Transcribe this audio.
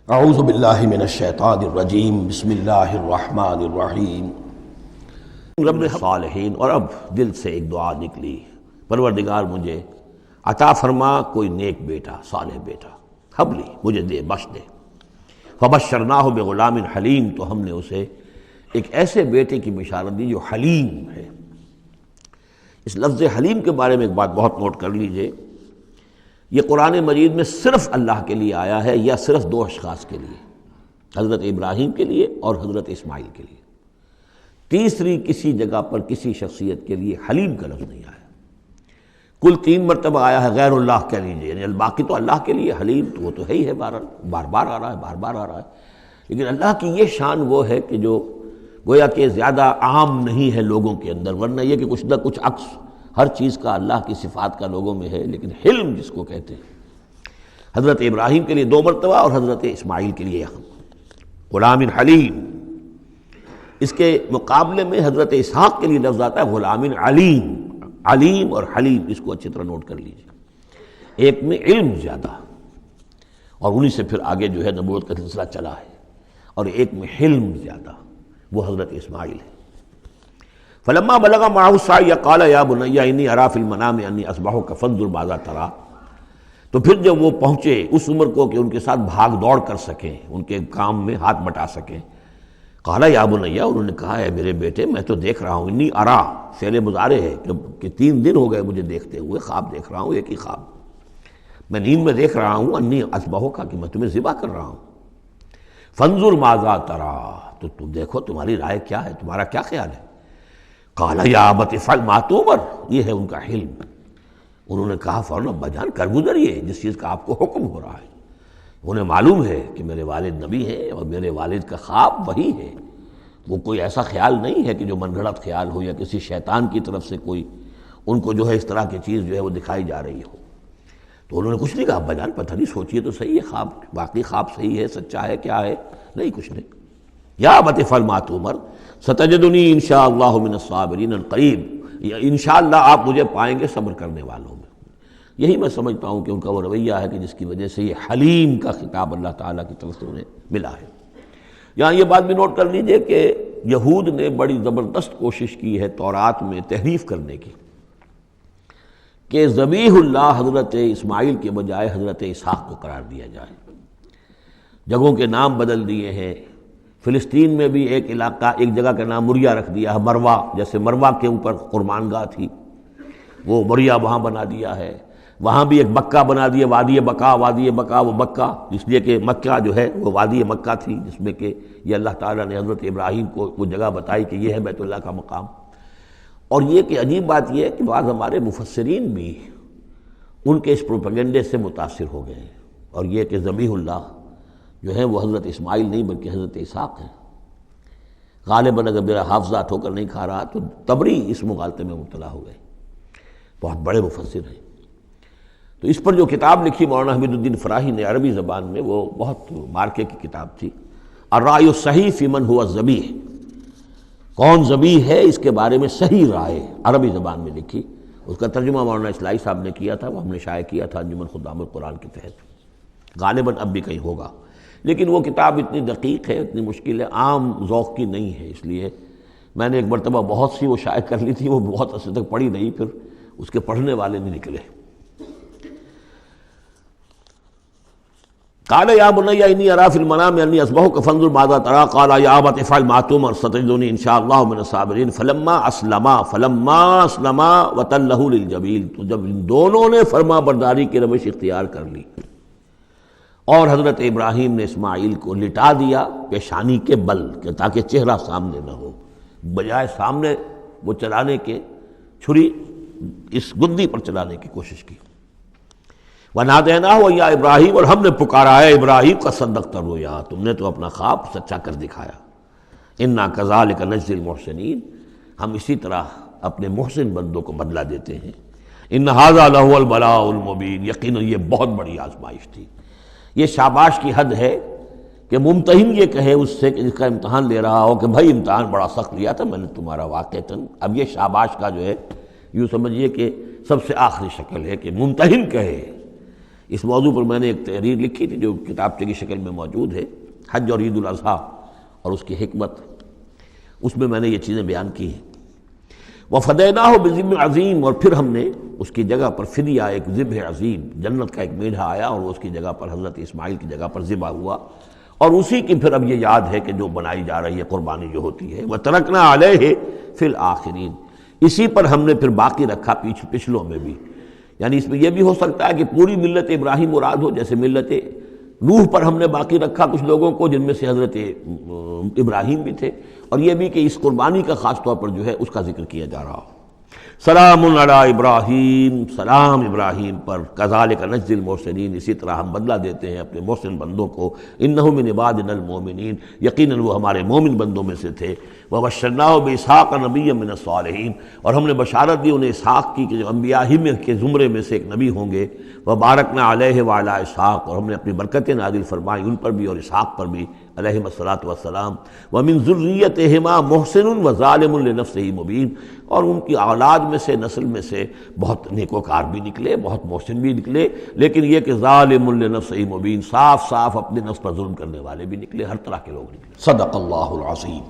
اعوذ باللہ من الشیطان الرجیم بسم اللہ الرحمن الرحیم رب صالحین۔ اور اب دل سے ایک دعا نکلی، پروردگار مجھے عطا فرما کوئی نیک بیٹا، صالح بیٹا، حبلی مجھے دے، بخش دے۔ فبشرناہ بغلام حلیم، تو ہم نے اسے ایک ایسے بیٹے کی بشارت دی جو حلیم ہے۔ اس لفظ حلیم کے بارے میں ایک بات بہت نوٹ کر لیجئے، یہ قرآن مجید میں صرف اللہ کے لیے آیا ہے یا صرف دو اشخاص کے لیے، حضرت ابراہیم کے لیے اور حضرت اسماعیل کے لیے۔ تیسری کسی جگہ پر کسی شخصیت کے لیے حلیم کا لفظ نہیں آیا۔ کل 3 مرتبہ آیا ہے غیر اللہ کہہ لیجیے، یعنی باقی تو اللہ کے لیے، حلیم تو وہ تو ہے ہی ہے، بار بار آ رہا ہے، بار بار آ رہا ہے، لیکن اللہ کی یہ شان وہ ہے کہ جو گویا کہ زیادہ عام نہیں ہے لوگوں کے اندر، ورنہ یہ کہ کچھ نہ کچھ عکس ہر چیز کا اللہ کی صفات کا لوگوں میں ہے، لیکن حلم جس کو کہتے ہیں، حضرت ابراہیم کے لیے 2 مرتبہ اور حضرت اسماعیل کے لیے غلام حلیم۔ اس کے مقابلے میں حضرت اسحاق کے لیے لفظ آتا ہے غلام علیم۔ علیم اور حلیم اس کو اچھی طرح نوٹ کر لیجیے، ایک میں علم زیادہ اور انہی سے پھر آگے جو ہے نبوت کا سلسلہ چلا ہے، اور ایک میں حلم زیادہ، وہ حضرت اسماعیل ہے۔ فلما بلغ معه السعي قال يا بني اني ارى في المنام اني اذبحك فانظر ماذا ترى۔ تو پھر جب وہ پہنچے اس عمر کو کہ ان کے ساتھ بھاگ دوڑ کر سکیں، ان کے کام میں ہاتھ بٹا سکیں، قال یا بنی، انہوں نے کہا ہے میرے بیٹے میں تو دیکھ رہا ہوں، انی ارا فعل مضارع ہے کہ 3 دن ہو گئے مجھے دیکھتے ہوئے، خواب دیکھ رہا ہوں، ایک ہی خواب میں نیند میں دیکھ رہا ہوں، انی اذبحک کہ میں تمہیں ذبح کر رہا ہوں، فانظر ماذا ترى، تو تم دیکھو تمہاری رائے کیا ہے، تمہارا کیا خیال ہے۔ قال یا ابت افعل ما تؤمر، یہ ہے ان کا حلم۔ انہوں نے کہا فوراً ابا جان کر گزریے جس چیز کا آپ کو حکم ہو رہا ہے۔ انہیں معلوم ہے کہ میرے والد نبی ہیں اور میرے والد کا خواب وہی ہے، وہ کوئی ایسا خیال نہیں ہے کہ جو من گھڑت خیال ہو یا کسی شیطان کی طرف سے کوئی ان کو جو ہے اس طرح کی چیز جو ہے وہ دکھائی جا رہی ہو۔ تو انہوں نے کچھ نہیں کہا ابا جان پتہ نہیں سوچیے تو صحیح ہے، خواب باقی خواب صحیح ہے، سچا ہے، کیا ہے، نہیں کچھ نہیں۔ یا ابت افعل ما تؤمر ستجدنی انشاءاللہ من الصابرین قریب، انشاءاللہ آپ مجھے پائیں گے صبر کرنے والوں میں۔ یہی میں سمجھتا ہوں کہ ان کا وہ رویہ ہے کہ جس کی وجہ سے یہ حلیم کا خطاب اللہ تعالیٰ کی طرف سے انہیں ملا ہے۔ یہاں یہ بات بھی نوٹ کر لیجئے کہ یہود نے بڑی زبردست کوشش کی ہے تورات میں تحریف کرنے کی، کہ ذبیح اللہ حضرت اسماعیل کے بجائے حضرت اسحاق کو قرار دیا جائے۔ جگہوں کے نام بدل دیے ہیں، فلسطین میں بھی ایک علاقہ، ایک جگہ کا نام مریا رکھ دیا ہے، مروا، جیسے مروا کے اوپر قربان گاہ تھی وہ مریا وہاں بنا دیا ہے، وہاں بھی ایک بکہ بنا دیا، وادی بکا، وادی بکا وہ بکہ، اس لیے کہ مکہ جو ہے وہ وادی مکہ تھی، جس میں کہ یہ اللہ تعالیٰ نے حضرت ابراہیم کو وہ جگہ بتائی کہ یہ ہے بیت اللہ کا مقام۔ اور یہ کہ عجیب بات یہ ہے کہ بعض ہمارے مفسرین بھی ان کے اس پروپیگنڈے سے متاثر ہو گئے ہیں، اور یہ کہ ذبیح اللہ جو ہے وہ حضرت اسماعیل نہیں بلکہ حضرت اسحاق ہے۔ غالباً اگر میرا حافظہ ٹھوکر نہیں کھا رہا تو تبری اس مغالطے میں مبتلا ہو گئے، بہت بڑے مفسر ہیں۔ تو اس پر جو کتاب لکھی مولانا حمید الدین فراہی نے عربی زبان میں، وہ بہت مارکے کی کتاب تھی، الرأی الصحیح فی من ہوا ذبیح، کون ذبیح ہے اس کے بارے میں صحیح رائے، عربی زبان میں لکھی۔ اس کا ترجمہ مولانا اسلائی صاحب نے کیا تھا، وہ ہم نے شائع کیا تھا انجمن خدام القرآن کے تحت، غالباً اب بھی کہیں ہوگا، لیکن وہ کتاب اتنی دقیق ہے، اتنی مشکل ہے، عام ذوق کی نہیں ہے، اس لیے میں نے ایک مرتبہ بہت سی وہ شائع کر لی تھی، وہ بہت عرصے تک پڑھی نہیں، پھر اس کے پڑھنے والے نہیں نکلے۔ قال یا بنی انی اری فی المنام انی اذبحک فانظر ماذا تری، قال یا ابت افعل ما تؤمر ستجدنی انشاءاللہ من الصابرین فلما اسلما وتلہ للجبین، تو جب ان دونوں نے فرما برداری کی روش اختیار کر لی اور حضرت ابراہیم نے اسماعیل کو لٹا دیا پیشانی کے بل کہ تاکہ چہرہ سامنے نہ ہو، بجائے سامنے وہ چلانے کے چھری اس گدی پر چلانے کی کوشش کی۔ وَنَادَيْنَاهُ يَا ابراہیم، اور ہم نے پکارا ہے ابراہیم کا صدقت الرؤیا، تم نے تو اپنا خواب سچا کر دکھایا۔ اِنَّا كَذَلِكَ نَجْزِي الْمُحْسِنِينَ، ہم اسی طرح اپنے محسن بندوں کو بدلہ دیتے ہیں۔ إِنَّ هَذَا لَهُوَ الْبَلَاءُ الْمُبِينُ، یقیناً یہ بہت بڑی آزمائش تھی۔ یہ شاباش کی حد ہے کہ ممتحن یہ کہے اس سے کہ جس کا امتحان لے رہا ہو کہ بھائی امتحان بڑا سخت لیا تھا میں نے تمہارا واقعتاً، اب یہ شاباش کا جو ہے یوں سمجھیے کہ سب سے آخری شکل ہے کہ ممتحن کہے اس موضوع پر میں نے ایک تحریر لکھی تھی جو کتابچے کی شکل میں موجود ہے، حج اور عید الاضحیٰ اور اس کی حکمت، اس میں نے یہ چیزیں بیان کی ہیں۔ وَفَدَيْنَاهُ بِذِبْحٍ عَظِيمٍ، اور پھر ہم نے اس کی جگہ پر فدیہ، ایک ذبح عظیم، جنت کا ایک میڑھا آیا اور اس کی جگہ پر حضرت اسماعیل کی جگہ پر ذبح ہوا، اور اسی کی پھر اب یہ یاد ہے کہ جو بنائی جا رہی ہے قربانی جو ہوتی ہے۔ وَتَرَكْنَا عَلَيْهِ فِي الْآخِرِينَ، اسی پر ہم نے پھر باقی رکھا پچھلوں میں بھی، یعنی اس میں یہ بھی ہو سکتا ہے کہ پوری ملت ابراہیم مراد ہو، جیسے ملت نوح پر ہم نے باقی رکھا کچھ لوگوں کو جن میں سے حضرت ابراہیم بھی تھے، اور یہ بھی کہ اس قربانی کا خاص طور پر جو ہے اس کا ذکر کیا جا رہا ہو۔ سلام علی ابراہیم، سلام ابراہیم پر، کذالک نجزی المحسنین، اسی طرح ہم بدلہ دیتے ہیں اپنے محسن بندوں کو، انہ من عبادنا المؤمنین، یقیناً وہ ہمارے مومن بندوں میں سے تھے۔ وبشرناہ باسحاق نبیا من الصالحین، اور ہم نے بشارت دی انہیں اسحاق کی کہ جو انبیاء ہی میں کے زمرے میں سے ایک نبی ہوں گے۔ وبارکنا علیہ وعلی اسحاق، اور ہم نے اپنی برکتیں نازل فرمائی ان پر بھی اور اسحاق پر بھی علیہم الصلاۃ والسلام۔ ومن ذریتہما محسن وظالم لنفسہ مبین، اور ان کی اولاد میں سے، نسل میں سے بہت نیکوکار بھی نکلے، بہت محسن بھی نکلے، لیکن یہ کہ ظالم لنفسہ مبین، صاف صاف اپنے نفس پر ظلم کرنے والے بھی نکلے، ہر طرح کے لوگ نکلے۔ صدق اللہ العظیم۔